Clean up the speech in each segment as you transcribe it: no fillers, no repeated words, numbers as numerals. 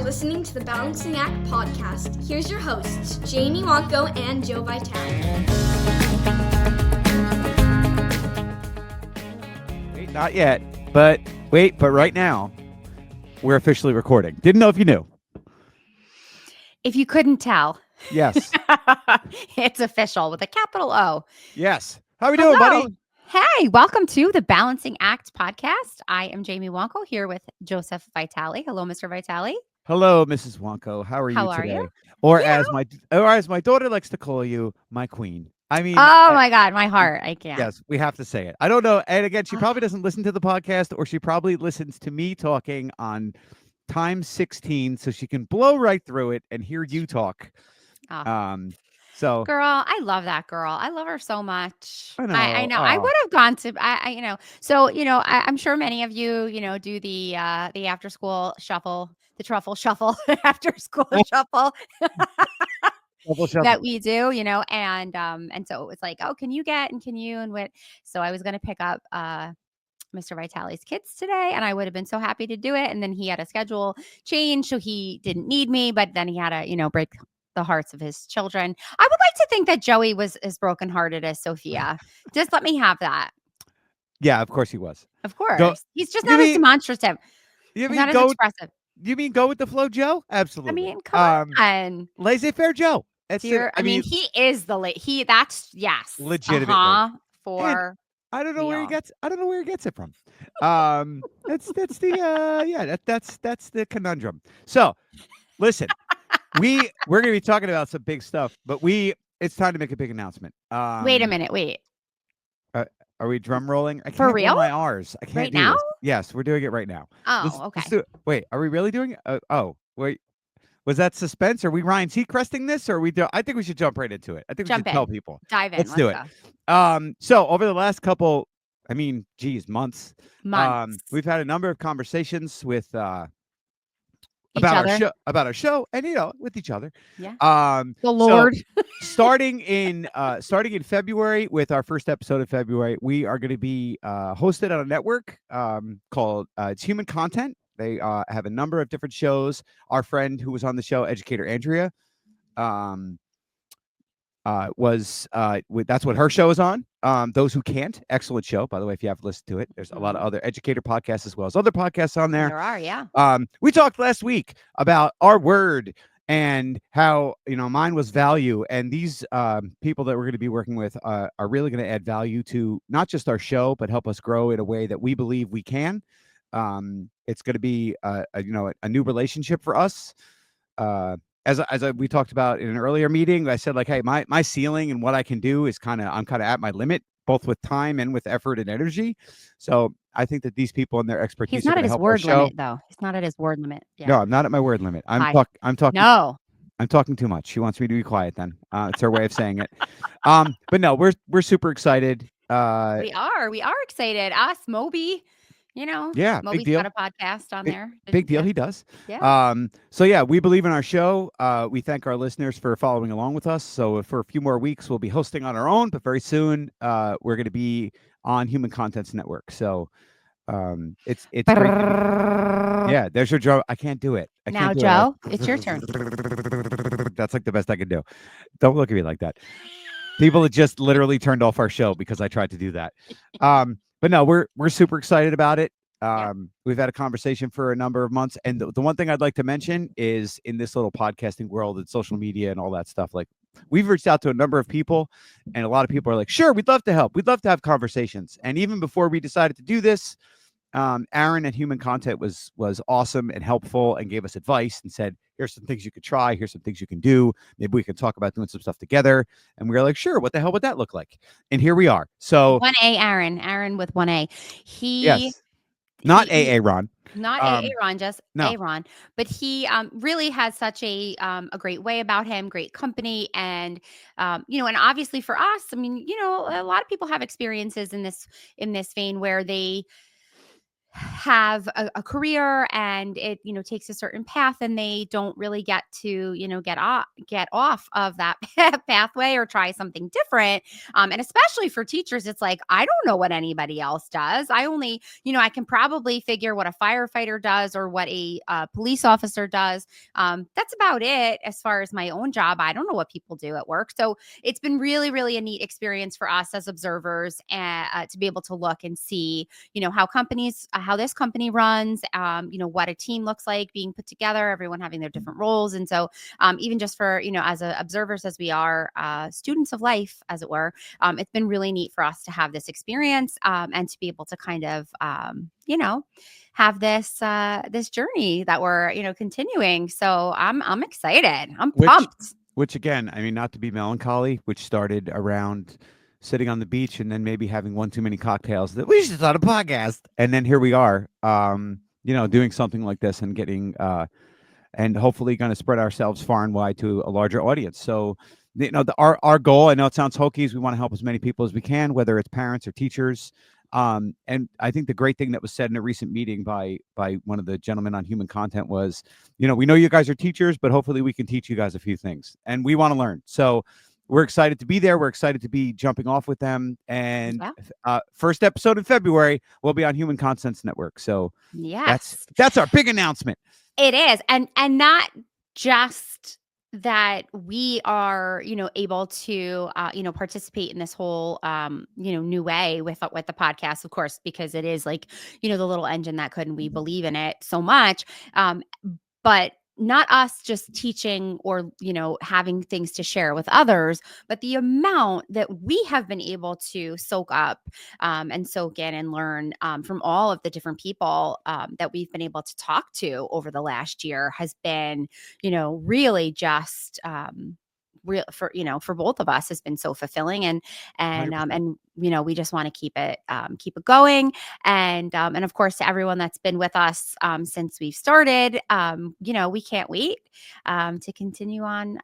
listening to the Balancing Act podcast. Here's your hosts, Jamie Wonko and Joe Vitale. Wait, not yet, but right now, we're officially recording. Didn't know if you knew. If you couldn't tell. Yes. It's official with a capital O. Yes. How we doing, buddy? Hey, welcome to the Balancing Act podcast. I am Jamie Wonko here with Joseph Vitale. Hello, Mr. Vitale. Hello, Mrs. Wonko. How are you today? You? Or as my daughter likes to call you, my queen. I mean, oh my God, my heart. I can't. Yes, we have to say it. I don't know. And again, she probably doesn't listen to the podcast, or she probably listens to me talking on times 16, so she can blow right through it and hear you talk. So girl, I love that girl. I love her so much. I know. I would have gone to So, I'm sure many of you, do the after school shuffle, the truffle shuffle, after school shuffle. That we do, and so it was like, oh, can you and what? So I was going to pick up Mr. Vitale's kids today, and I would have been so happy to do it. And then he had a schedule change, so he didn't need me, but then he had to, break the hearts of his children. I would like to think that Joey was as brokenhearted as Sophia. Just let me have that. Yeah, of course he was. Of course. He's just not as demonstrative. He's not as expressive. You mean go with the flow, Joe? Absolutely. I mean, come on. Laissez-faire Joe. That's it. I mean, he is that's yes. Legitimately. For I don't know where he gets it from. That's the conundrum. So listen, we're gonna be talking about some big stuff, but it's time to make a big announcement. Wait a minute, wait. Are we drum rolling? I can't For real? do my R's. I can't right do now? This. Yes, we're doing it right now. Oh, okay. Let's do it. Wait, are we really doing it? Wait. Was that suspense? Are we Ryan Seacresting this, or are we do? I think we should jump right into it. I think we should tell people. Dive in. Let's do it. So over the last couple, months. We've had a number of conversations with about our show, and with each other. Yeah. The Lord. So, starting in February, with our first episode of February, we are going to be hosted on a network called It's Human Content. They have a number of different shows. Our friend who was on the show, Educator Andrea, that's what her show is on. Those Who Can't, excellent show, by the way. If you haven't listened to it, there's a lot of other educator podcasts as well as other podcasts on there. There are, yeah. We talked last week about our word and how mine was value, and these people that we're going to be working with are really going to add value to not just our show, but help us grow in a way that we believe we can. It's going to be a new relationship for us. As we talked about in an earlier meeting, I said, like, hey, my ceiling and what I can do is I'm kind of at my limit, both with time and with effort and energy. So I think that these people and their expertise. He's not at his word limit, though. He's not at his word limit. Yeah. No, I'm not at my word limit. I'm talking. No, I'm talking too much. She wants me to be quiet. Then it's her way of saying it. But no, we're super excited. We are excited. Us, Moby. Yeah, Moby's big deal. Got a podcast on there. Big deal. He does. Yeah. So yeah, we believe in our show. We thank our listeners for following along with us. So for a few more weeks, we'll be hosting on our own, but very soon, we're going to be on Human Contents Network. So, it's great. Yeah. There's your drum. I can't do it. Now, Joe, it's your turn. That's like the best I can do. Don't look at me like that. People had just literally turned off our show because I tried to do that. But no, we're super excited about it. We've had a conversation for a number of months. And the one thing I'd like to mention is, in this little podcasting world and social media and all that stuff, like, we've reached out to a number of people, and a lot of people are like, sure, we'd love to help. We'd love to have conversations. And even before we decided to do this, Aaron at Human Content was awesome and helpful and gave us advice and said, here's some things you could try. Here's some things you can do. Maybe we can talk about doing some stuff together. And we were like, sure, what the hell would that look like? And here we are. So 1A Aaron with 1A. Not AA Ron. Not AA Ron, just no. Aaron. But he really has such a great way about him, great company. And, and obviously for us, I mean, a lot of people have experiences in this vein where they have a career and it, takes a certain path and they don't really get to, get off of that pathway or try something different. And especially for teachers, it's like, I don't know what anybody else does. I only, I can probably figure what a firefighter does or what a police officer does. That's about it as far as my own job. I don't know what people do at work. So it's been really, really a neat experience for us as observers and to be able to look and see, how this company runs, what a team looks like being put together, everyone having their different roles. And so even just for, as observers, as we are students of life, as it were, it's been really neat for us to have this experience and to be able to kind of, have this journey that we're, continuing. So I'm excited. I'm pumped. Which again, I mean, not to be melancholy, which started around sitting on the beach and then maybe having one too many cocktails that we should start a podcast. And then here we are, doing something like this and getting, and hopefully going to spread ourselves far and wide to a larger audience. So, our goal, I know it sounds hokey, is we want to help as many people as we can, whether it's parents or teachers. And I think the great thing that was said in a recent meeting by one of the gentlemen on human content was, we know you guys are teachers, but hopefully we can teach you guys a few things and we want to learn. So we're excited to be there. We're excited to be jumping off with them. And first episode in February will be on Human Contents Network. So that's our big announcement. It is. And not just that we are, able to, participate in this whole, new way with the podcast, of course, because it is like, the little engine that could, and we believe in it so much. But not us just teaching or, having things to share with others, but the amount that we have been able to soak up and soak in and learn from all of the different people that we've been able to talk to over the last year has been, really just for both of us has been so fulfilling and we just want to keep it going and of course to everyone that's been with us since we've started we can't wait to continue on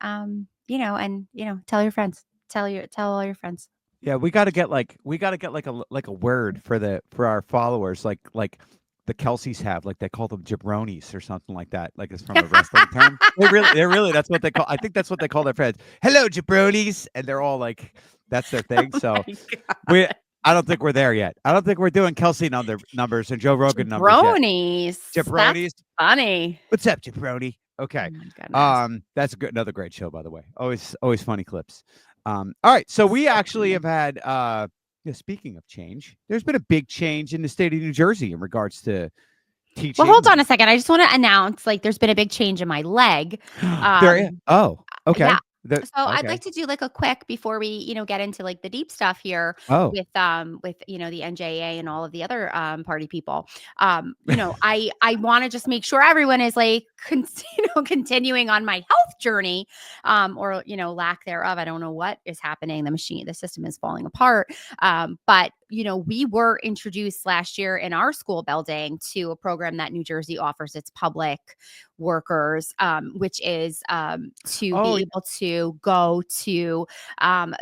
tell your friends tell all your friends. Yeah, we got to get like a word for our followers like the Kelseys have, like they call them jabronis or something like that. Like it's from a wrestling term. They're really, that's what they call. I think that's what they call their friends. Hello, jabronis, and they're all like, that's their thing. So I don't think we're there yet. I don't think we're doing Kelsey numbers and Joe Rogan numbers yet. Jabronis. That's funny. What's up, jabroni? Okay. Oh that's another great show, by the way. Always funny clips. All right. So we actually have had. Speaking of change, there's been a big change in the state of New Jersey in regards to teaching. Well, hold on a second. I just want to announce, there's been a big change in my leg. Okay. Yeah. I'd like to do a quick before we, get into the deep stuff here with the NJA and all of the other party people. I want to just make sure everyone is continuing on my health journey or lack thereof. I don't know what is happening. The system is falling apart. But we were introduced last year in our school building to a program that New Jersey offers its public workers, which is to be able to go to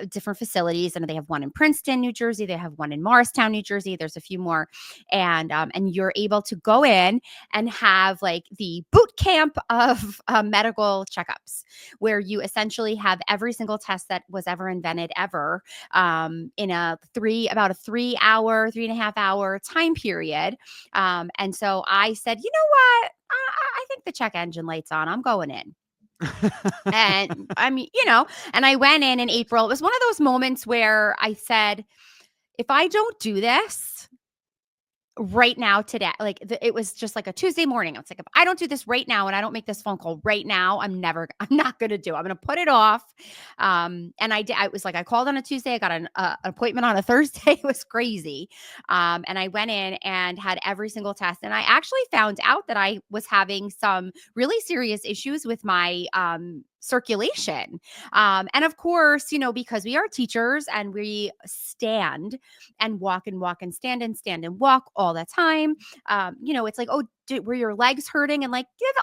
different facilities. And they have one in Princeton, New Jersey. They have one in Morristown, New Jersey. There's a few more. And you're able to go in and have the boot camp of medical checkups, where you essentially have every single test that was ever invented ever in about a 3.5-hour time period. And so I said, you know what? I think the check engine light's on. I'm going in. And I mean, and I went in April. It was one of those moments where I said, if I don't do this right now today, it was just a Tuesday morning. I was like, if I don't do this right now and I don't make this phone call right now, I'm not going to do it. I'm going to put it off. And I did. I was I called on a Tuesday. I got an appointment on a Thursday. It was crazy. And I went in and had every single test. And I actually found out that I was having some really serious issues with my circulation. And of course, because we are teachers and we stand and walk and stand and walk all the time, it's were your legs hurting? And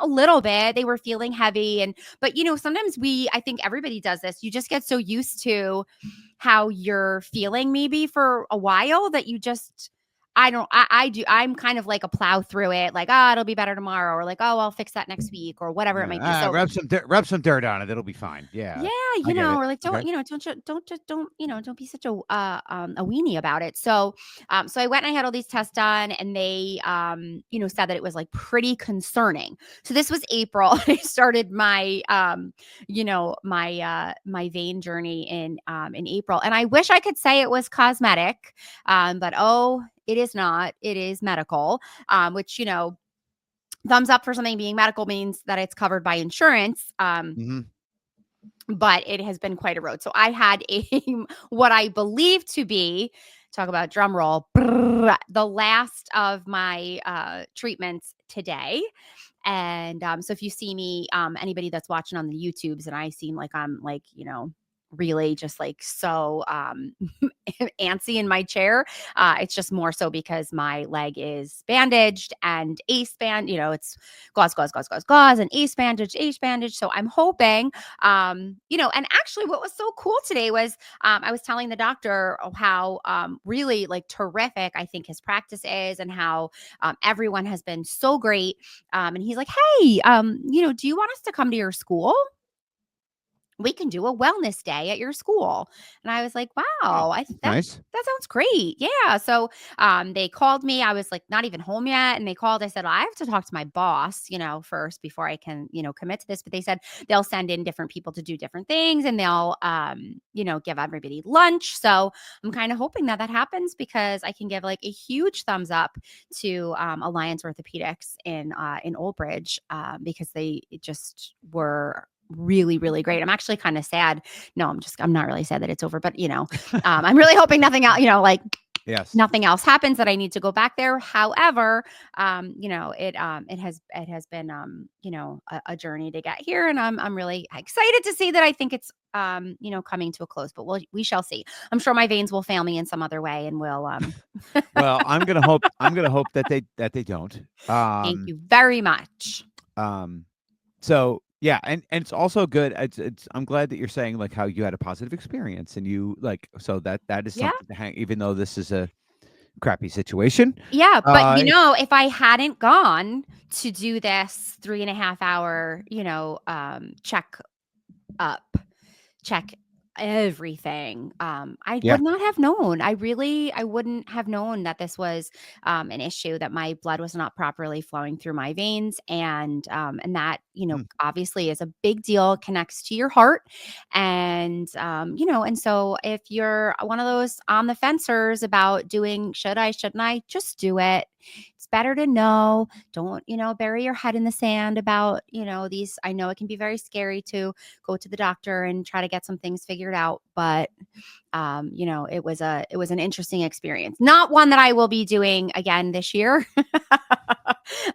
a little bit, they were feeling heavy. But sometimes I think everybody does this. You just get so used to how you're feeling maybe for a while that you just, I'm kind of like a plow through it, like, oh, it'll be better tomorrow, or like, oh, I'll fix that next week, or whatever it might be. So Rub some dirt on it. It'll be fine. Yeah, yeah, I get it. or like, Okay. don't be such a weenie about it. So, so I went and I had all these tests done, and they, said that it was like pretty concerning. So this was April. I started my, my vein journey in April, and I wish I could say it was cosmetic, but oh, it is not. It is medical, which thumbs up for something being medical means that it's covered by insurance. Hmm. But it has been quite a road. So I had what I believe to be, talk about drum roll, the last of my treatments today. And so if you see me, anybody that's watching on the YouTubes, and I seem like I'm like, really just like so antsy in my chair. It's just more so because my leg is bandaged and ace band, it's gauze, and ace bandage. So I'm hoping, and actually what was so cool today was I was telling the doctor how really like terrific I think his practice is, and how everyone has been so great. And he's like, hey, do you want us to come to your school? We can do a wellness day at your school. And I was like, Oh, wow, that's nice. that sounds great. Yeah. So they called me. I was like not even home yet. And they called. I said, I have to talk to my boss, first before I can, commit to this. But they said they'll send in different people to do different things, and they'll, give everybody lunch. So I'm kind of hoping that happens, because I can give like a huge thumbs up to Alliance Orthopedics in Old Bridge, because they just were really, really great. I'm actually kind of sad. No, I'm not really sad that it's over, but I'm really hoping nothing else, Yes. nothing else happens that I need to go back there. However, it has been, a journey to get here, and I'm really excited to see that. I think it's, coming to a close, but we shall see. I'm sure my veins will fail me in some other way, and will, Well, I'm gonna hope that they don't. thank you very much. So yeah, and it's also good. I'm glad that you're saying like how you had a positive experience, and you like, so that is Yeah. something to hang, even though this is a crappy situation. Yeah, but Uh, if I hadn't gone to do this 3.5 hour, check up, check everything, I yeah. would not have known. I wouldn't have known that this was an issue, that my blood was not properly flowing through my veins, and that Hmm. obviously is a big deal. It connects to your heart, and and so if you're one of those on the fencers about doing should I, shouldn't I, just do it. It's better to know. Don't bury your head in the sand about these. I know it can be very scary to go to the doctor and try to get some things figured out, but it was an interesting experience, not one that I will be doing again this year.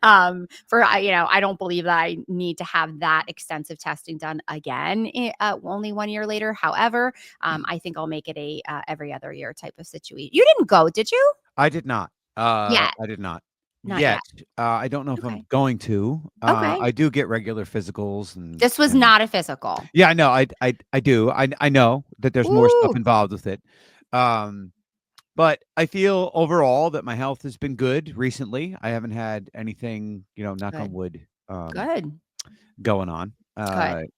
I don't believe that I need to have that extensive testing done again, only 1 year later. However, I think I'll make it a every other year type of situation. You didn't go, did you? I did not. Yeah, I did not not yet. yet. I don't know if I'm Okay. going to. Okay. I do get regular physicals, and This was not a physical. yeah, I know. I do. I know that there's more stuff Ooh, involved with it. Um, But I feel overall that my health has been good recently. I haven't had anything, knock on good, wood, good, going on. good.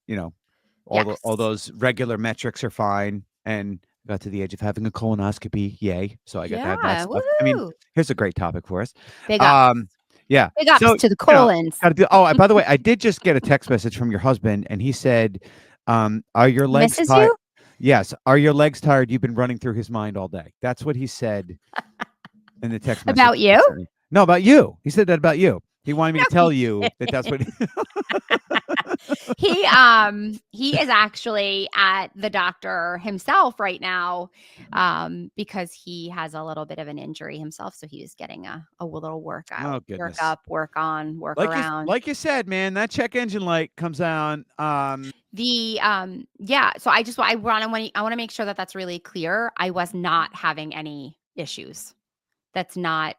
All Yes. those regular metrics are fine, and got to the age of having a colonoscopy. Yay! So I got to have that Yeah. stuff. I mean, Woohoo. here's a great topic for us. Big ups. Um, yeah. Big ups So to the colons. got to do. Oh, by the way, I did just get a text message from your husband, and he said, "Are your legs Misses tired?" you? Yes. Are your legs tired? You've been running through his mind all day. That's what he said in the text message. About you? No, about you. He said that about you. He wanted me No, to tell you that that's what. he is actually at the doctor himself right now, because he has a little bit of an injury himself. So he was getting a little Oh workout, work goodness. up, work on, work around. Like you said, man, that check engine light comes on. Yeah. So I want to make sure that that's really clear. I was not having any issues. That's not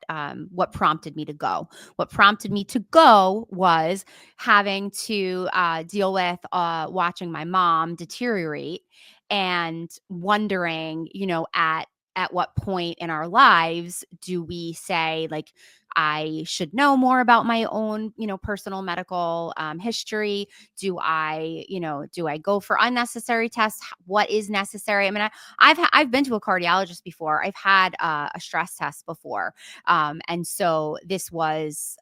what prompted me to go. What prompted me to go was having to deal with watching my mom deteriorate, and wondering, at at what point in our lives do we say, like, I should know more about my own, personal medical history? Do I go for unnecessary tests? What is necessary? I mean, I've been to a cardiologist before. I've had a stress test before, and so this was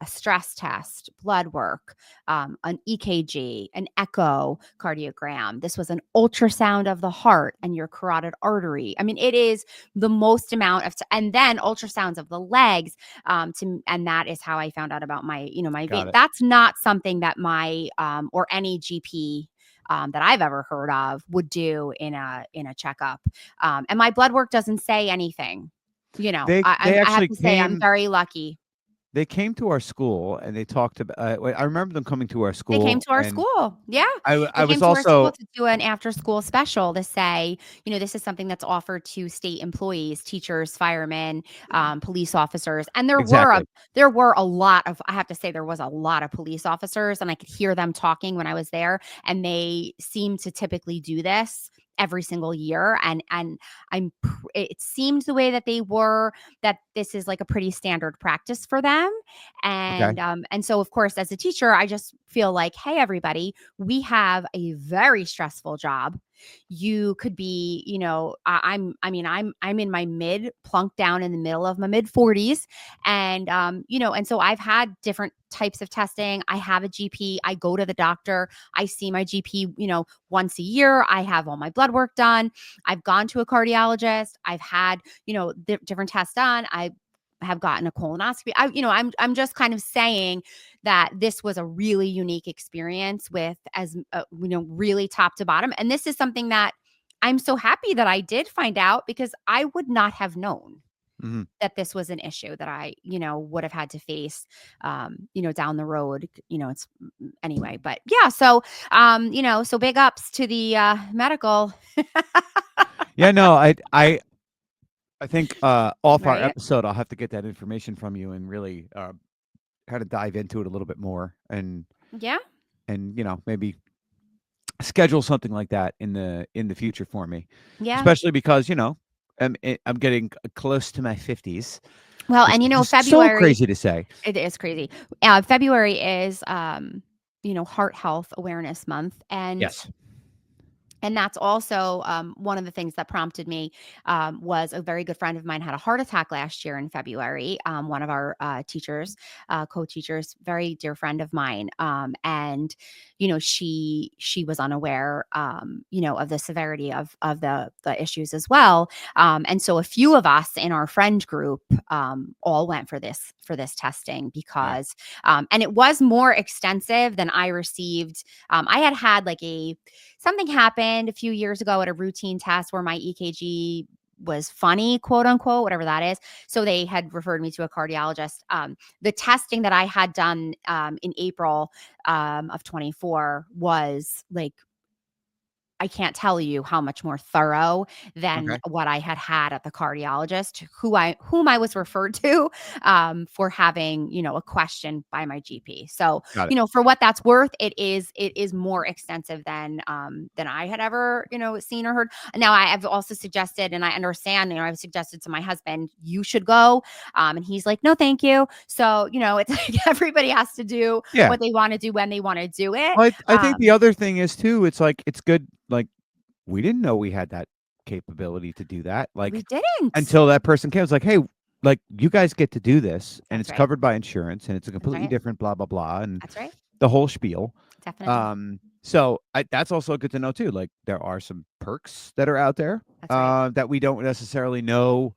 a stress test, blood work, an EKG, an echocardiogram. This was an ultrasound of the heart and your carotid artery. I mean, it is the most amount of, and then ultrasounds of the legs. And that is how I found out about my, my Got vein. it. That's not something that my or any GP that I've ever heard of would do in a checkup. And my blood work doesn't say anything. They I have actually to say I'm came. very lucky. They came to our school and they talked about. I remember them coming to our They came school, to our and school. Yeah. I They was came to our school also to do an after school special to say, this is something that's offered to state employees, teachers, firemen, police officers. And exactly. there were a lot of, I have to say, there was a lot of police officers, and I could hear them talking when I was there, and they seem to typically do this every single year. And it seemed the way that they were, that this is like a pretty standard practice for them. Okay. And so, of course, as a teacher, I just feel like, hey, everybody, we have a very stressful job. You could be, I'm in my plunked down in the middle of my mid 40s. And so I've had different types of testing. I have a GP. I go to the doctor. I see my GP, once a year. I have all my blood work done. I've gone to a cardiologist. I've had, different tests done. I have gotten a colonoscopy. I'm just kind of saying that this was a really unique experience with, as really top to bottom. And this is something that I'm so happy that I did find out, because I would not have known Hmm. that this was an issue that I, would have had to face, down the road. It's anyway, but yeah. So, so big ups to the medical. Yeah, no, I think off our Right. episode, I'll have to get that information from you and really kind of dive into it a little bit more, and Yeah. maybe schedule something like that in the future for me, Yeah. especially because I'm getting close to my 50s, Well, which and is just so February, crazy to say. it is crazy. February is, Heart Health Awareness Month, Yes. and that's also one of the things that prompted me, was a very good friend of mine had a heart attack last year in February. One of our teachers, co-teachers, very dear friend of mine, and she was unaware, of the severity of the issues as well. And so a few of us in our friend group all went for this testing, Yeah. because and it was more extensive than I received. I had like something happened a few years ago at a routine test where my EKG was funny, quote unquote, whatever that is. So they had referred me to a cardiologist. The testing that I had done in April of 24 was like, I can't tell you how much more thorough than Okay. what I had at the cardiologist, whom I was referred to for having, a question by my GP. So, Got it. for what that's worth, it is more extensive than I had ever, seen or heard. Now, I have also suggested, and I understand, I've suggested to my husband, you should go, and he's like, no, thank you. So, it's like everybody has to do Yeah. what they want to do when they want to do it. Well, I think the other thing is too, it's like it's good. Like we didn't know we had that capability to do that. We Like didn't. until that person came, it's like, hey, like you guys get to do this, and That's it's right. covered by insurance, and it's a That's completely right. different blah blah blah, and That's right. the whole spiel. Definitely. So that's also good to know too. Like there are some perks that are out there That's right. that we don't necessarily know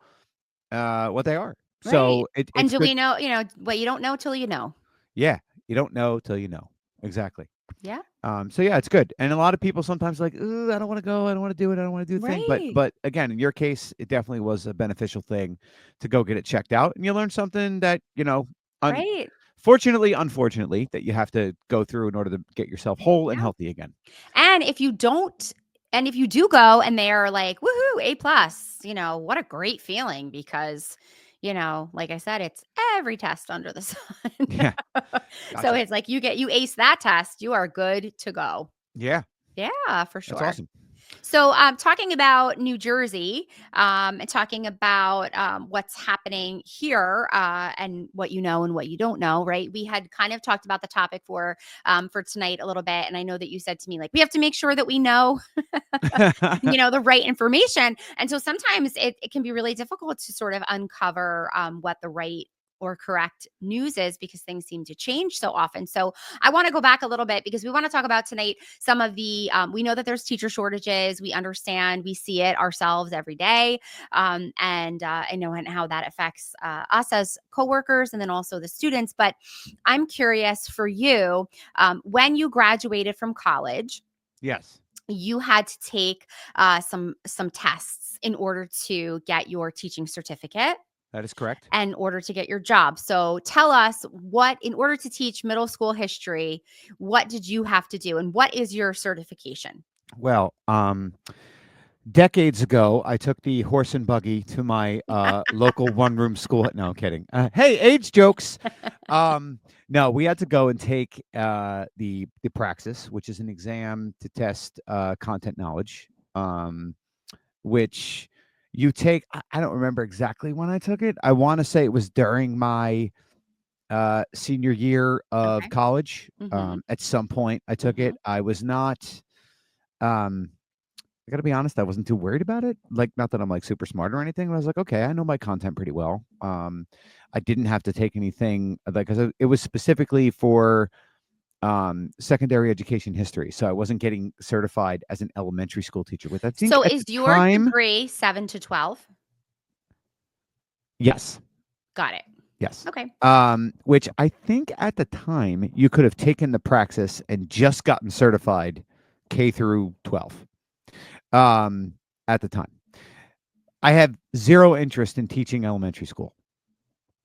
what they are. Right. So And it's do good. we know, what you don't know till you know? Yeah, you don't know till you know. Exactly. Yeah. So yeah, it's good. And a lot of people sometimes like, ooh, I don't want to go, I don't want to do it, I don't want to do the thing. But Right. but again, in your case, it definitely was a beneficial thing to go get it checked out, and you learn something that Right. unfortunately, that you have to go through in order to get yourself whole and Yeah. healthy again. And if you don't, and if you do go and they are like, woohoo, A plus, what a great feeling, because, like I said, it's every test under the sun. Yeah, So gotcha. it's like you ace that test, you are good to go. Yeah, Yeah, for that's sure. awesome. So, talking about New Jersey, and talking about what's happening here, and what you know and what you don't know, right? We had kind of talked about the topic for tonight a little bit, and I know that you said to me like we have to make sure that we know, the right information, and so sometimes it can be really difficult to sort of uncover what the right or correct news is because things seem to change so often. So I want to go back a little bit because we want to talk about tonight some of the, we know that there's teacher shortages. We understand, we see it ourselves every day. And I know and how that affects us as coworkers and then also the students. But I'm curious for you, when you graduated from college, Yes, you had to take some tests in order to get your teaching certificate that is correct. in order to get your job. So tell us in order to teach middle school history, what did you have to do and what is your certification? Well, decades ago, I took the horse and buggy to my local one-room school. No, I'm kidding. Hey, age jokes. No, we had to go and take the Praxis, which is an exam to test content knowledge, which you take. I don't remember exactly when I took it. I want to say it was during my senior year of Okay. college. Mhm. At some point, I took it. I was not. I gotta be honest, I wasn't too worried about it. Like, not that I'm like super smart or anything, but I was like, okay, I know my content pretty well. I didn't have to take anything like because it was specifically for secondary education history. So I wasn't getting certified as an elementary school teacher, which I think So at the is your time, degree 7 to 12? yes, Got it. yes. Okay. Which I think at the time you could have taken the Praxis and just gotten certified K through 12. At the time. I have zero interest in teaching elementary school.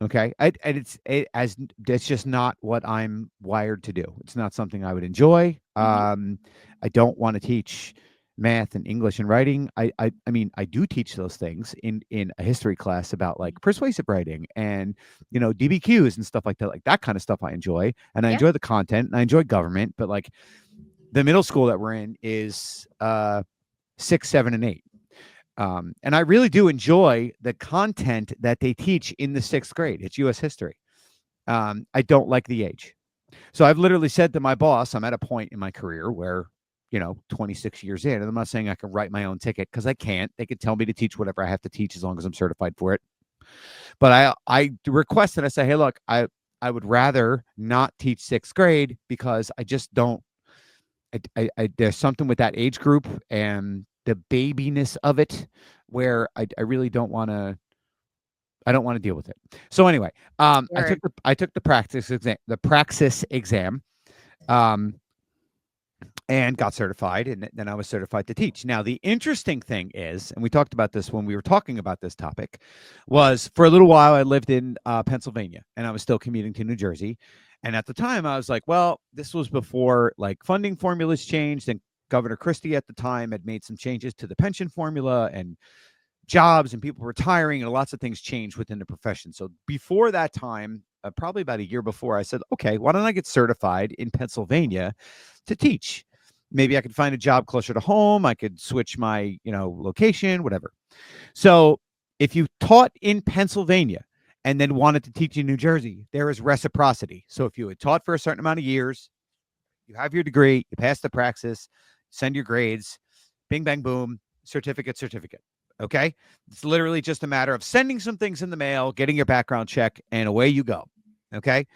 Okay, it's just not what I'm wired to do. It's not something I would enjoy. Mhm. I don't want to teach math and English and writing. I mean, I do teach those things in a history class about like persuasive writing and DBQs and stuff like that kind of stuff. I enjoy, and I Yeah. enjoy the content, and I enjoy government. But like the middle school that we're in is 6, 7, and 8. And I really do enjoy the content that they teach in the 6th grade. It's U.S. history. I don't like the age. So I've literally said to my boss, I'm at a point in my career where, 26 years in, and I'm not saying I can write my own ticket because I can't. They could tell me to teach whatever I have to teach as long as I'm certified for it. But I request and I say, hey, look, I would rather not teach 6th grade because I just don't. There's something with that age group and the babiness of it where I really don't want to. I don't want to deal with it. So anyway, Sure. I took the Praxis exam, um, and got certified, and then I was certified to teach. Now the interesting thing is, and we talked about this when we were talking about this topic, was for a little while I lived in Pennsylvania, and I was still commuting to New Jersey. And at the time, I was like, well, this was before like funding formulas changed, and Governor Christie at the time had made some changes to the pension formula and jobs and people retiring and lots of things changed within the profession. So before that time, probably about a year before, I said, okay, why don't I get certified in Pennsylvania to teach? Maybe I could find a job closer to home. I could switch my, location, whatever. So if you taught in Pennsylvania and then wanted to teach in New Jersey, there is reciprocity. So if you had taught for a certain amount of years, you have your degree, you pass the Praxis, send your grades, bing, bang, boom, certificate. Okay. It's literally just a matter of sending some things in the mail, getting your background check, and away you go. Okay.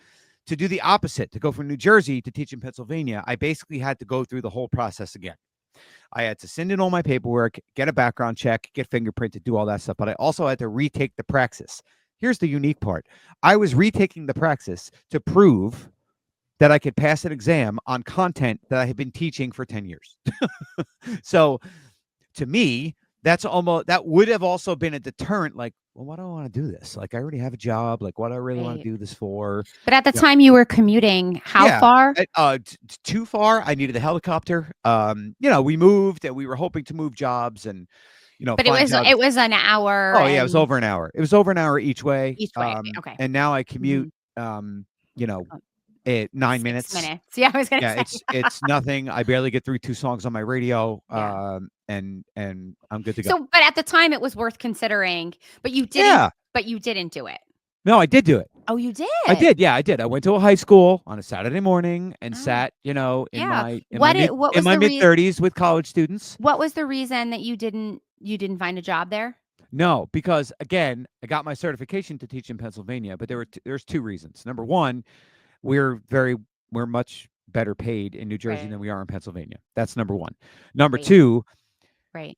To do the opposite, to go from New Jersey to teach in Pennsylvania, I basically had to go through the whole process again. I had to send in all my paperwork, get a background check, get fingerprinted, do all that stuff. But I also had to retake the Praxis. Here's the unique part. I was retaking the Praxis to prove that I could pass an exam on content that I had been teaching for 10 years. So to me, that would have also been a deterrent. Like, well, why do I want to do this? Like, I already have a job. Like, what do I really want to Right. do this for? But at the Yeah. time you were commuting, how Yeah. far? Too far. I needed a helicopter. We moved and we were hoping to move jobs and, But find it jobs. was an hour Oh yeah, it was and over an hour. It was over an hour each way. each way. Okay. And now I commute, Mhm. you know, Uh, 9 6 minutes. minutes. Yeah, I was gonna Yeah, say. it's nothing. I barely get through 2 songs on my radio. Yeah. and I'm good to go. So, but at the time it was worth considering, but you didn't, Yeah. but you didn't do it. No, I did do it. Oh, you did? I did. Yeah, I did. I went to a high school on a Saturday morning and Oh, sat, in yeah. my What was the mid 30s with college students. What was the reason that you didn't find a job there? No, because again, I got my certification to teach in Pennsylvania, but there's two reasons. Number one, we're much better paid in New Jersey Right. than we are in Pennsylvania. That's number one. Number Right. two, Right.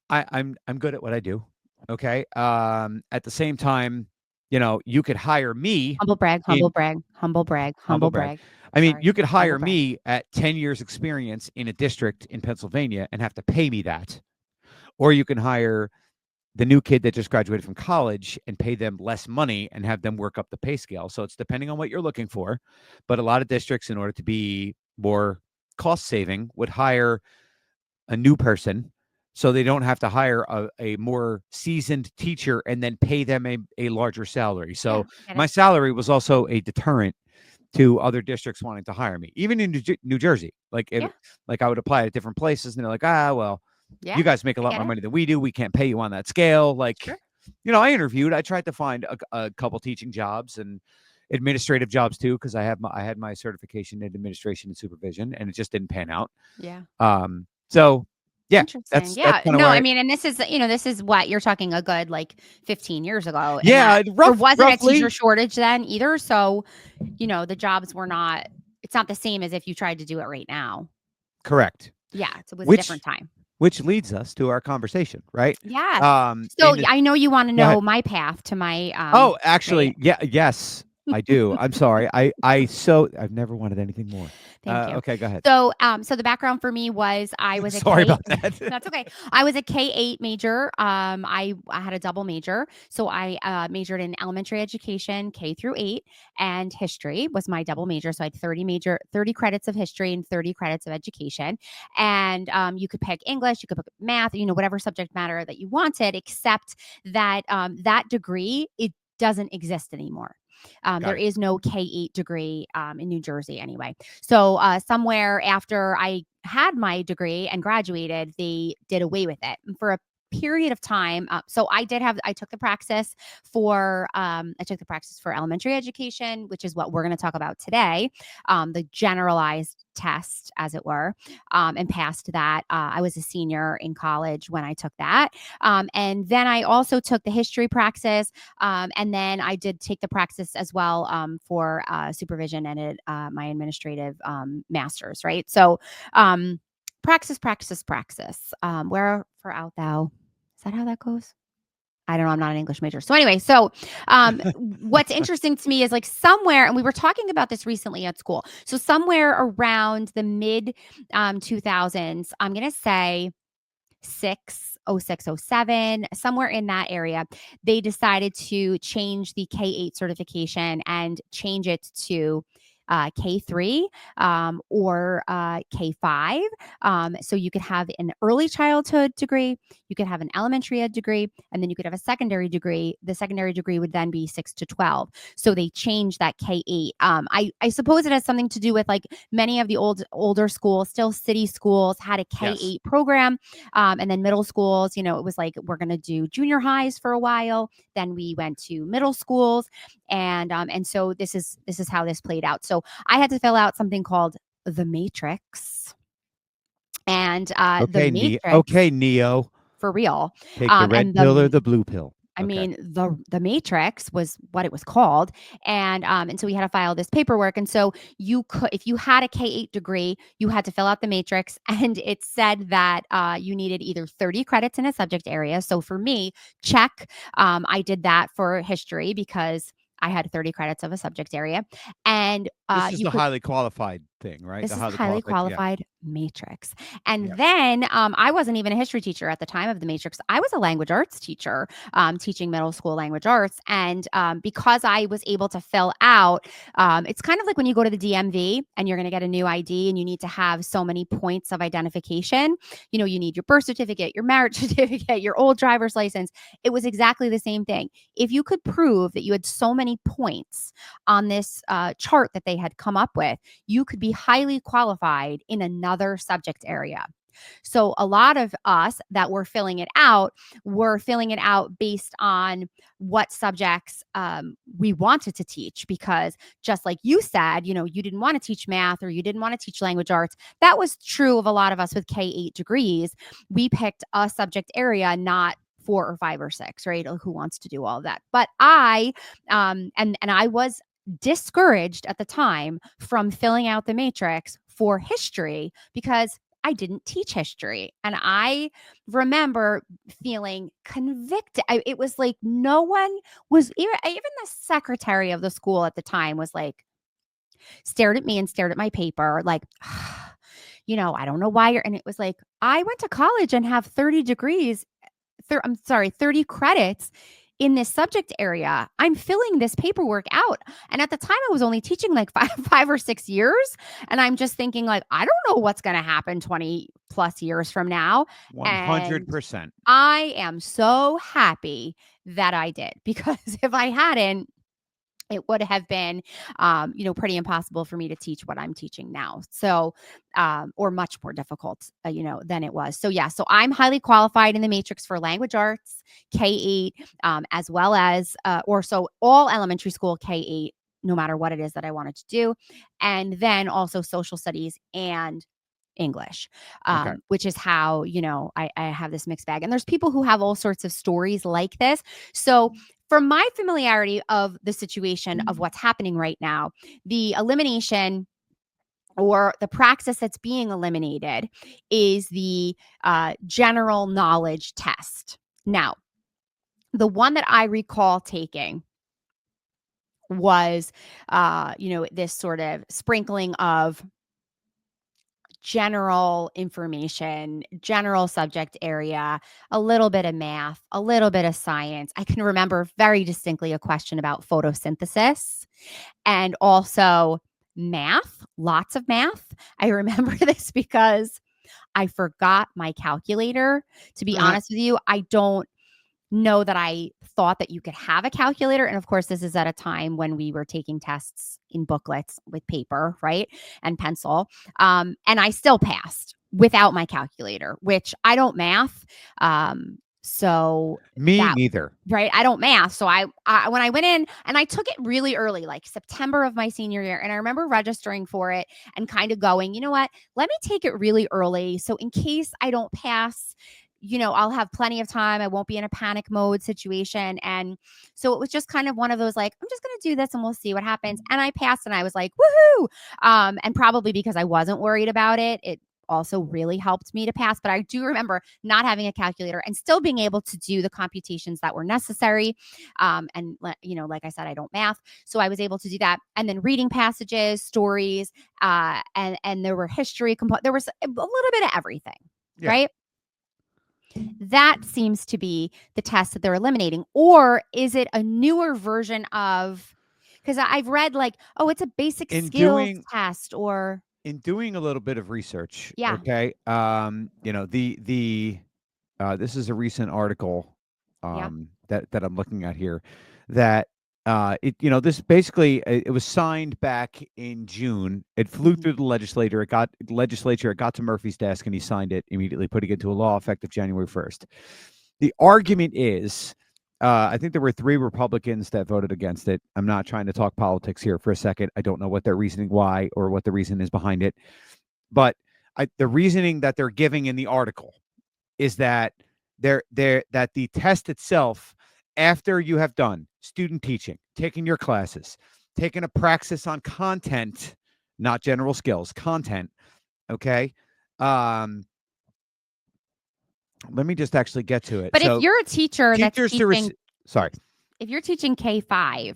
I'm good at what I do. Okay. At the same time, you could hire me. Humble brag, in- humble brag, humble brag, humble brag. I mean, Sorry. you could hire Humble brag. me at 10 years experience in a district in Pennsylvania and have to pay me that. Or you can hire the new kid that just graduated from college and pay them less money and have them work up the pay scale. So it's depending on what you're looking for. But a lot of districts, in order to be more cost saving, would hire a new person so they don't have to hire a more seasoned teacher and then pay them a larger salary. So Yeah, my salary was also a deterrent to other districts wanting to hire me, even in New Jersey. Like, Yeah. like I would apply at different places and they're like, well, yeah. you guys make a lot get more it. money than we do. We can't pay you on that scale. Like, Sure. I interviewed. I tried to find a couple teaching jobs and administrative jobs too, because I had my certification in administration and supervision, and it just didn't pan out. Yeah. So yeah, Interesting. that's Yeah. kinda No, where I mean, and this is what you're talking a good like 15 years ago. and Yeah, there wasn't a roughly. teacher shortage then either. So, the jobs were not, it's not the same as if you tried to do it right now. Correct. Yeah. It was a Which different time. which leads us to our conversation, right? Yeah. So in the- I know you want to Go ahead. know my path to my, Oh, actually, yes, I do. I'm sorry. I've never wanted anything more. Thank you. Okay, go ahead. So, the background for me was I was a Sorry K- about that. That's okay. I was a K-8 major. I had a double major, so I majored in elementary education, K through 8, and history was my double major. So I had 30 credits of history and 30 credits of education. And you could pick English, you could pick math, whatever subject matter that you wanted, except that that degree, it doesn't exist anymore. There it. is no K-8 degree in New Jersey anyway. So somewhere after I had my degree and graduated, they did away with it. And for a period of time, so I took the Praxis for elementary education, which is what we're going to talk about today, the generalized test, as it were, and passed that. I was a senior in college when I took that. And then I also took the history Praxis. And then I did take the Praxis as well for supervision and my administrative master's, right? So Praxis. Where for out thou? Is that how that goes? I don't know. I'm not an English major. So anyway, what's interesting to me is like somewhere, and we were talking about this recently at school. So somewhere around the mid 2000s, I'm going to say 06, 07, somewhere in that area, they decided to change the K-8 certification and change it to K3 or K5. So you could have an early childhood degree, you could have an elementary ed degree, and then you could have a secondary degree. The secondary degree would then be 6 to 12. So they changed that K8. I suppose it has something to do with like many of the older schools, still city schools, had a K8 program. And then middle schools, it was like, we're going to do junior highs for a while. Then we went to middle schools. And so this is how this played out. So I had to fill out something called the matrix. And the matrix. Okay, Neo. For real. Take the red pill or the blue pill. I mean, the matrix was what it was called. And so we had to file this paperwork. And so you could, if you had a K-8 degree, you had to fill out the matrix. And it said that you needed either 30 credits in a subject area. So for me, check. I did that for history because I had 30 credits of a subject area. And this is the highly qualified thing, right? This is the highly qualified matrix. And Yeah. then I wasn't even a history teacher at the time of the matrix. I was a language arts teacher teaching middle school language arts. And because I was able to fill out, it's kind of like when you go to the DMV and you're going to get a new ID and you need to have so many points of identification. You need your birth certificate, your marriage certificate, your old driver's license. It was exactly the same thing. If you could prove that you had so many points on this chart that they had come up with, you could be highly qualified in another subject area. So a lot of us that were filling it out were filling it out based on what subjects we wanted to teach, because just like you said, you didn't want to teach math or you didn't want to teach language arts. That was true of a lot of us with K-8 degrees. We picked a subject area, not 4 or 5 or 6, right? Who wants to do all of that? But I and I was discouraged at the time from filling out the matrix for history because I didn't teach history. And I remember feeling convicted. It was like no one was, even the secretary of the school at the time was like, stared at me and stared at my paper like, I don't know why and it was like, I went to college and have 30 degrees, 30 credits in this subject area. I'm filling this paperwork out. And at the time I was only teaching like 5 or 6 years. And I'm just thinking like, I don't know what's going to happen 20 plus years from now. 100%. I am so happy that I did, because if I hadn't, it would have been, pretty impossible for me to teach what I'm teaching now. So, or much more difficult, than it was. So yeah, so I'm highly qualified in the matrix for language arts, K-8, as well as, so all elementary school K-8, no matter what it is that I wanted to do. And then also social studies and English, Okay. which is how, I have this mixed bag. And there's people who have all sorts of stories like this. So from my familiarity of the situation of what's happening right now, the elimination or the praxis that's being eliminated is the general knowledge test. Now, the one that I recall taking was, this sort of sprinkling of general information, general subject area, a little bit of math, a little bit of science. I can remember very distinctly a question about photosynthesis and also math, lots of math. I remember this because I forgot my calculator. To be honest with you, I don't know that I thought that you could have a calculator. And of course, this is at a time when we were taking tests in booklets with paper, right? And pencil. And I still passed without my calculator, which I don't math. So Me neither. Right. I don't math. So I when I went in and I took it really early, like September of my senior year. And I remember registering for it and kind of going, you know what, let me take it really early. So in case I don't pass, I'll have plenty of time. I won't be in a panic mode situation. And so it was just kind of one of those, like, I'm just going to do this and we'll see what happens. And I passed and I was like, woohoo. And probably because I wasn't worried about it, it also really helped me to pass. But I do remember not having a calculator and still being able to do the computations that were necessary. And like I said, I don't math. So I was able to do that. And then reading passages, stories, and there were history, there was a little bit of everything, right? That seems to be the test that they're eliminating. Or is it a newer version of, because I've read like, oh, it's a basic skills test, or in doing a little bit of research. Yeah. Okay. This is a recent article that I'm looking at here that this basically it was signed back in June. It flew through the legislature. It got to Murphy's desk and he signed it immediately, putting it into a law effective January 1st. The argument is, I think there were 3 Republicans that voted against it. I'm not trying to talk politics here for a second. I don't know what their reasoning why or what the reason is behind it. But the reasoning that they're giving in the article is that that the test itself, after you have done student teaching, taking your classes, taking a praxis on content, not general skills, content. Okay. Let me just actually get to it. But if you're a teacher that's teaching, if you're teaching K-5,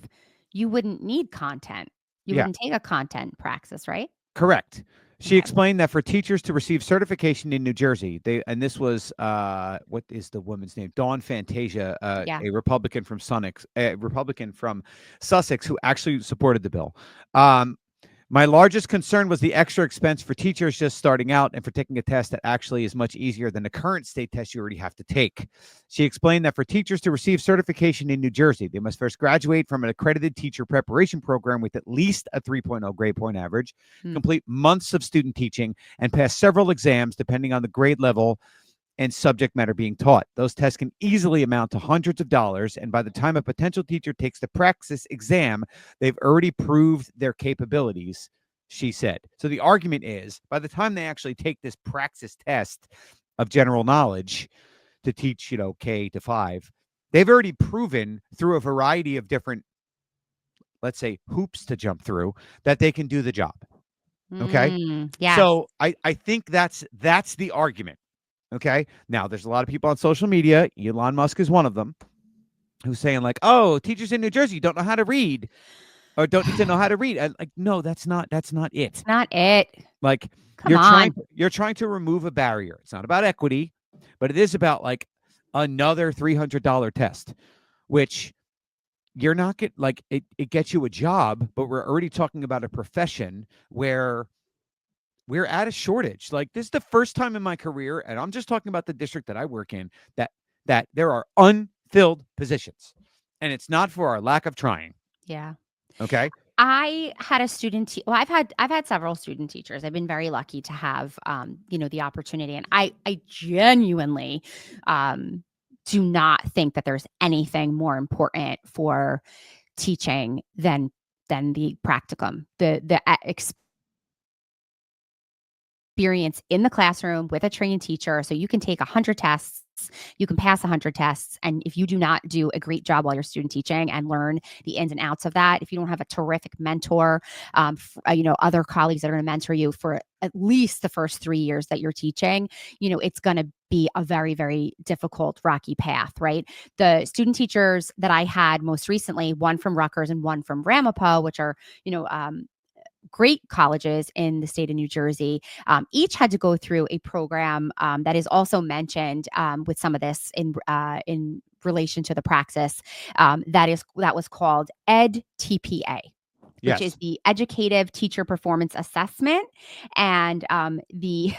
you wouldn't need content. You wouldn't take a content praxis, right? Correct. She explained that for teachers to receive certification in New Jersey, this was what is the woman's name? Dawn Fantasia, a Republican from Sussex, who actually supported the bill. My largest concern was the extra expense for teachers just starting out and for taking a test that actually is much easier than the current state test you already have to take. She explained that for teachers to receive certification in New Jersey, they must first graduate from an accredited teacher preparation program with at least a 3.0 grade point average, complete months of student teaching, and pass several exams depending on the grade level and subject matter being taught. Those tests can easily amount to hundreds of dollars, and by the time a potential teacher takes the Praxis exam, they've already proved their capabilities, she said. So the argument is, by the time they actually take this Praxis test of general knowledge to teach, K to 5, they've already proven through a variety of different, let's say, hoops to jump through, that they can do the job. Okay? Yeah. So I think that's the argument. Okay. Now, there's a lot of people on social media. Elon Musk is one of them, who's saying like, "Oh, teachers in New Jersey don't know how to read, or don't need to know how to read." And like, no, that's not it. It's not it. Like, Come on. you're trying to remove a barrier. It's not about equity, but it is about like another $300 test, which you're not get like it gets you a job, but we're already talking about a profession where we're at a shortage. Like, this is the first time in my career, and I'm just talking about the district that I work in, that there are unfilled positions, and it's not for our lack of trying. Yeah. Okay. I had a student. I've had several student teachers. I've been very lucky to have, the opportunity, and I genuinely do not think that there's anything more important for teaching than the practicum, the experience in the classroom with a trained teacher. So you can take 100 tests, you can pass 100 tests. And if you do not do a great job while you're student teaching and learn the ins and outs of that, if you don't have a terrific mentor, other colleagues that are going to mentor you for at least the first 3 years that you're teaching, it's going to be a very, very difficult, rocky path, right? The student teachers that I had most recently, one from Rutgers and one from Ramapo, which are, great colleges in the state of New Jersey, each had to go through a program that is also mentioned with some of this in relation to the Praxis that was called EdTPA, which is the Educative Teacher Performance Assessment, and the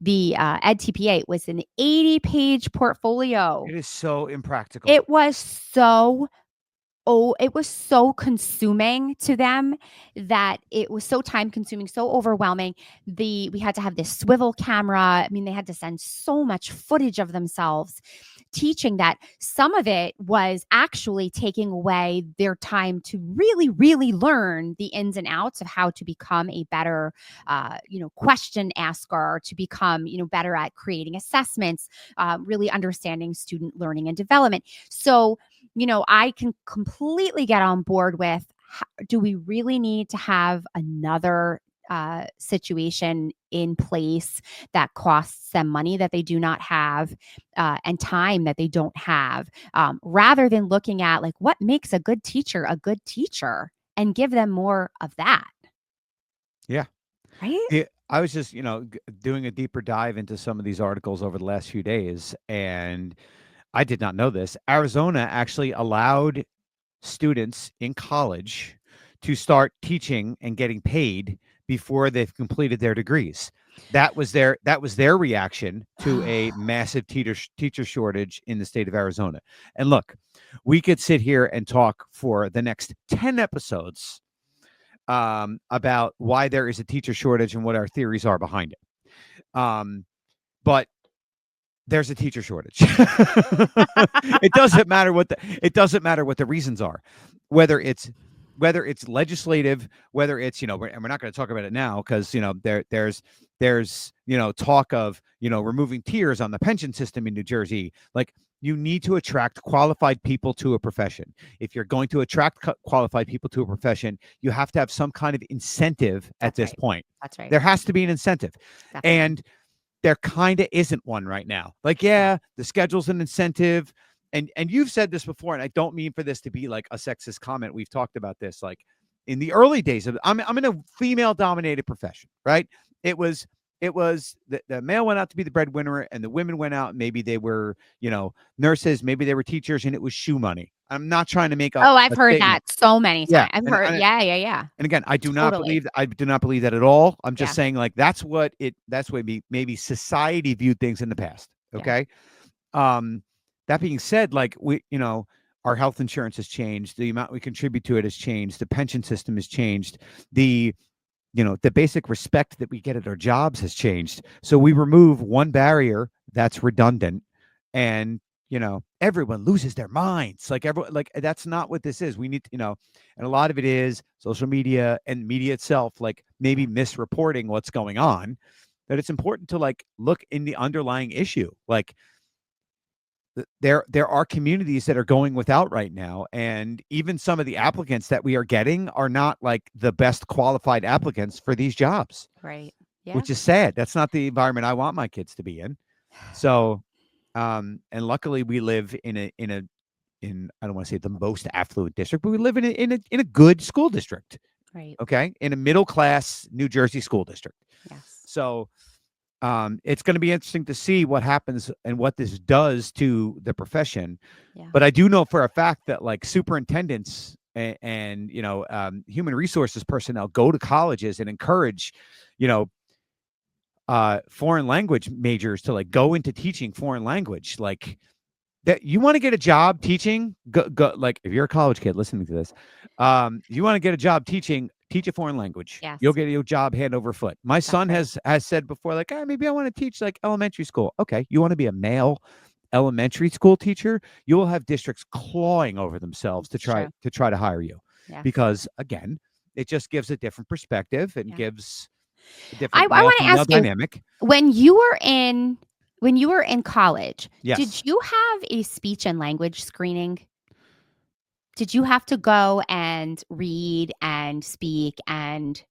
the EdTPA was an 80-page portfolio. It is so impractical. It was so consuming to them that it was so time consuming, so overwhelming. We had to have this swivel camera. I mean, they had to send so much footage of themselves teaching that some of it was actually taking away their time to really, really learn the ins and outs of how to become a better, question asker, to become, better at creating assessments, really understanding student learning and development. So, I can completely get on board with, do we really need to have another situation in place that costs them money that they do not have, and time that they don't have, rather than looking at like what makes a good teacher and give them more of that. Yeah. Right. Yeah, I was just, doing a deeper dive into some of these articles over the last few days, and I did not know this. Arizona actually allowed students in college to start teaching and getting paid before they've completed their degrees. That was their reaction to a massive teacher shortage in the state of Arizona. And look, we could sit here and talk for the next 10 episodes about why there is a teacher shortage and what our theories are behind it. But there's a teacher shortage. It doesn't matter what the reasons are, whether it's legislative, whether it's, and we're not going to talk about it now because, there's talk of, removing tiers on the pension system in New Jersey. Like, you need to attract qualified people to a profession. If you're going to attract qualified people to a profession, you have to have some kind of incentive at this point. That's right. There has to be an incentive. Definitely. And there kind of isn't one right now. Like, the schedule's an incentive. And you've said this before, and I don't mean for this to be like a sexist comment. We've talked about this, like in the early days of, I'm in a female dominated profession, right? It was it was the male went out to be the breadwinner, and the women went out. Maybe they were, nurses, maybe they were teachers, and it was shoe money. I'm not trying to make Oh, I've a heard statement. that so many Yeah, times. I've and heard, yeah. and again, I do not Totally. believe that at all. I'm just Yeah. saying, like, that's what maybe society viewed things in the past. Yeah. Okay. That being said, like, our health insurance has changed. The amount we contribute to it has changed. The pension system has changed. The basic respect that we get at our jobs has changed. So we remove one barrier that's redundant, and everyone loses their minds. Like, everyone, like, that's not what this is. We need to, and a lot of it is social media and media itself, like, maybe misreporting what's going on. That it's important to, like, look in the underlying issue. Like, there are communities that are going without right now, and even some of the applicants that we are getting are not, like, the best qualified applicants for these jobs, Right. Yeah. which is sad. That's not the environment I want my kids to be in. So, and luckily we live in I don't want to say the most affluent district, but we live in a good school district. Right. Okay, in a middle class New Jersey school district. Yes. So it's going to be interesting to see what happens and what this does to the profession. Yeah. But I do know for a fact that, like, superintendents and human resources personnel go to colleges and encourage, foreign language majors to, like, go into teaching foreign language. Like, that you want to get a job teaching, go, like, if you're a college kid listening to this, you want to get a job teaching, teach a foreign language. Yes. You'll get your job hand over foot. My son has said before, like, maybe I want to teach, like, elementary school. Okay, you want to be a male elementary school teacher? You will have districts clawing over themselves to try to hire you. Yes. Because, again, it just gives a different perspective and gives a I different want to ask dynamic. you, when you were in college, Yes. did you have a speech and language screening? Did you have to go and read and speak? And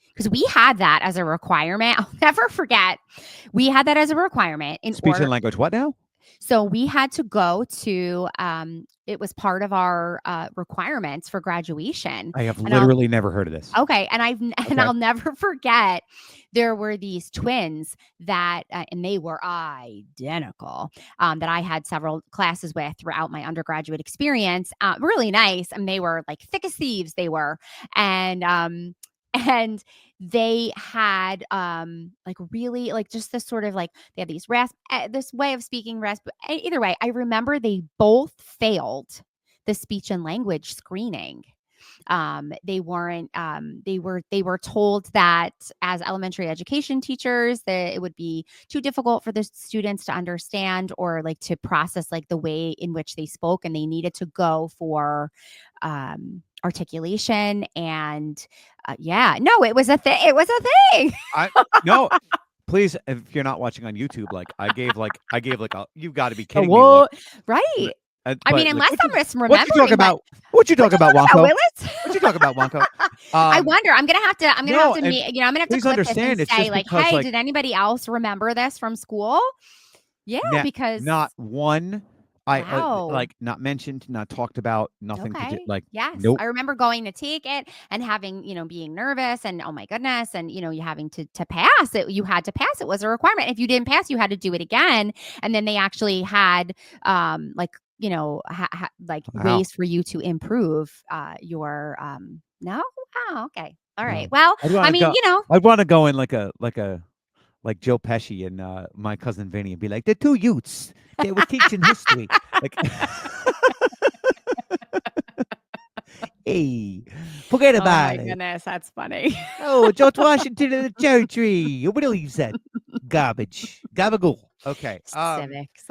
because we had that as a requirement, I'll never forget. We had that as a requirement in Speech order. and language. What now? So we had to go to. It was part of our requirements for graduation. I have literally never heard of this. Okay, and I'll never forget. There were these twins that, and they were identical, that I had several classes with throughout my undergraduate experience. Really nice, and they were like thick as thieves. They were, and they had like really like just this sort of like they had these this way of speaking rasp. Either way, I remember they both failed the speech and language screening. They weren't they were told that as elementary education teachers that it would be too difficult for the students to understand or like to process like the way in which they spoke, and they needed to go for articulation and it was a thing. No, please, if you're not watching on YouTube, like, I gave like a, you've got to be kidding me. What? Right. I mean, like, unless I'm misremembering. what you talking about? What you talking about, Wonko? What you talking about, Wonko? I wonder. I'm gonna have to. I'm gonna have to please clip this understand, and it's say just like, because, hey, like, did anybody else remember this from school? Yeah, because not one. Wow. Like, not mentioned, not talked about, nothing to do. Okay. Like, Yes, nope. I remember going to take it and having, being nervous and oh my goodness, and you having to pass it. You had to pass. It was a requirement. If you didn't pass, you had to do it again. And then they actually had like ways for you to improve your no. Oh, okay. All right. Well, I mean, I'd want to go in like Joe Pesci and My Cousin Vinny and be like, the two youths, they were teaching history. Like, hey, forget about it. Oh my goodness, that's funny. Oh, George Washington and the cherry tree. What believes that? Garbage. Gabagool. Okay. Civics.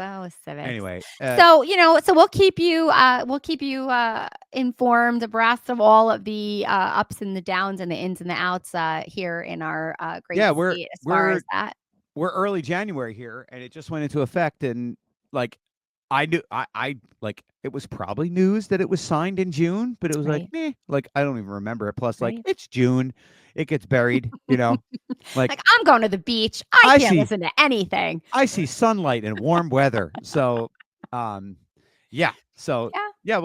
Anyway. So we'll keep you informed, abreast of all of the ups and the downs and the ins and the outs here in our great state as far as that. We're early January here, and it just went into effect, and like I knew I like it was probably news that it was signed in June, but it was like, like I don't even remember it. Plus, like, it's June. It gets buried, like I'm going to the beach. I can't listen to anything. I see sunlight and warm weather. So we'll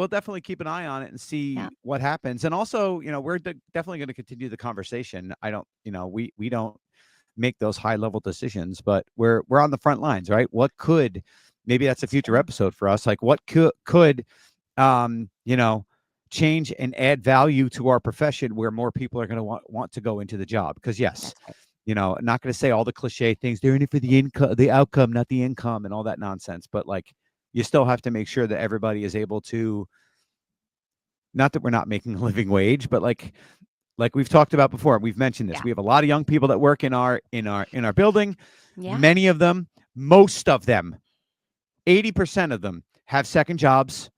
definitely keep an eye on it and see what happens. And also, we're definitely going to continue the conversation. I don't, we don't make those high level decisions, but we're on the front lines, right? What could, maybe that's a future episode for us. Like what could change and add value to our profession where more people are going to want to go into the job. Because yes, I'm not going to say all the cliche things. They're in it for the income, the outcome, not the income and all that nonsense. But like, you still have to make sure that everybody is able to, not that we're not making a living wage, but like we've talked about before, we've mentioned this. We have a lot of young people that work in our building. Many of them, most of them, 80% of them have second jobs.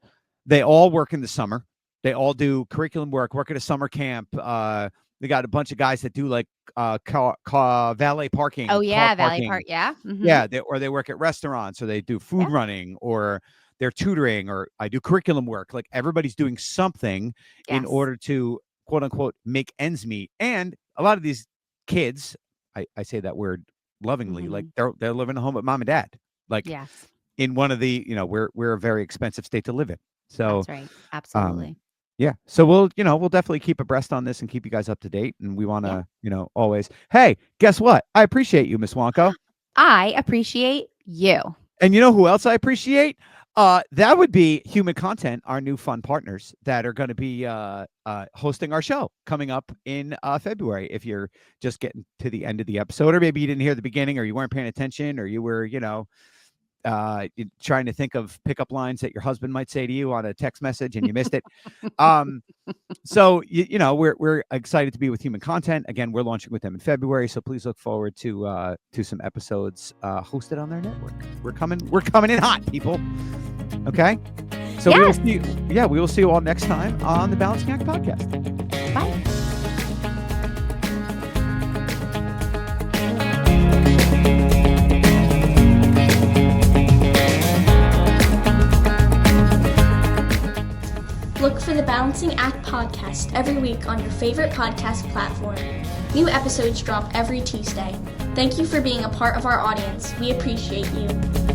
They all work in the summer. They all do curriculum work at a summer camp. They got a bunch of guys that do like valet parking. Oh yeah, valet park. Yeah. Mm-hmm. Yeah. They work at restaurants, or they do food running, or they're tutoring, or I do curriculum work. Like everybody's doing something in order to quote unquote make ends meet. And a lot of these kids, I say that word lovingly, like they're living at home with mom and dad. Like in one of the, we're a very expensive state to live in. So that's right. Absolutely. Yeah. So we'll definitely keep abreast on this and keep you guys up to date. And we want to, always, hey, guess what? I appreciate you, Miss Wanko. I appreciate you. And you know who else I appreciate? That would be Human Content, our new fun partners that are going to be hosting our show coming up in February. If you're just getting to the end of the episode, or maybe you didn't hear the beginning, or you weren't paying attention, or you were, trying to think of pickup lines that your husband might say to you on a text message and you missed it. So, we're excited to be with Human Content. Again, we're launching with them in February. So please look forward to some episodes hosted on their network. We're coming in hot, people. Okay. So we will see you all next time on the Balancing Act podcast. Bye. Look for the Balancing Act podcast every week on your favorite podcast platform. New episodes drop every Tuesday. Thank you for being a part of our audience. We appreciate you.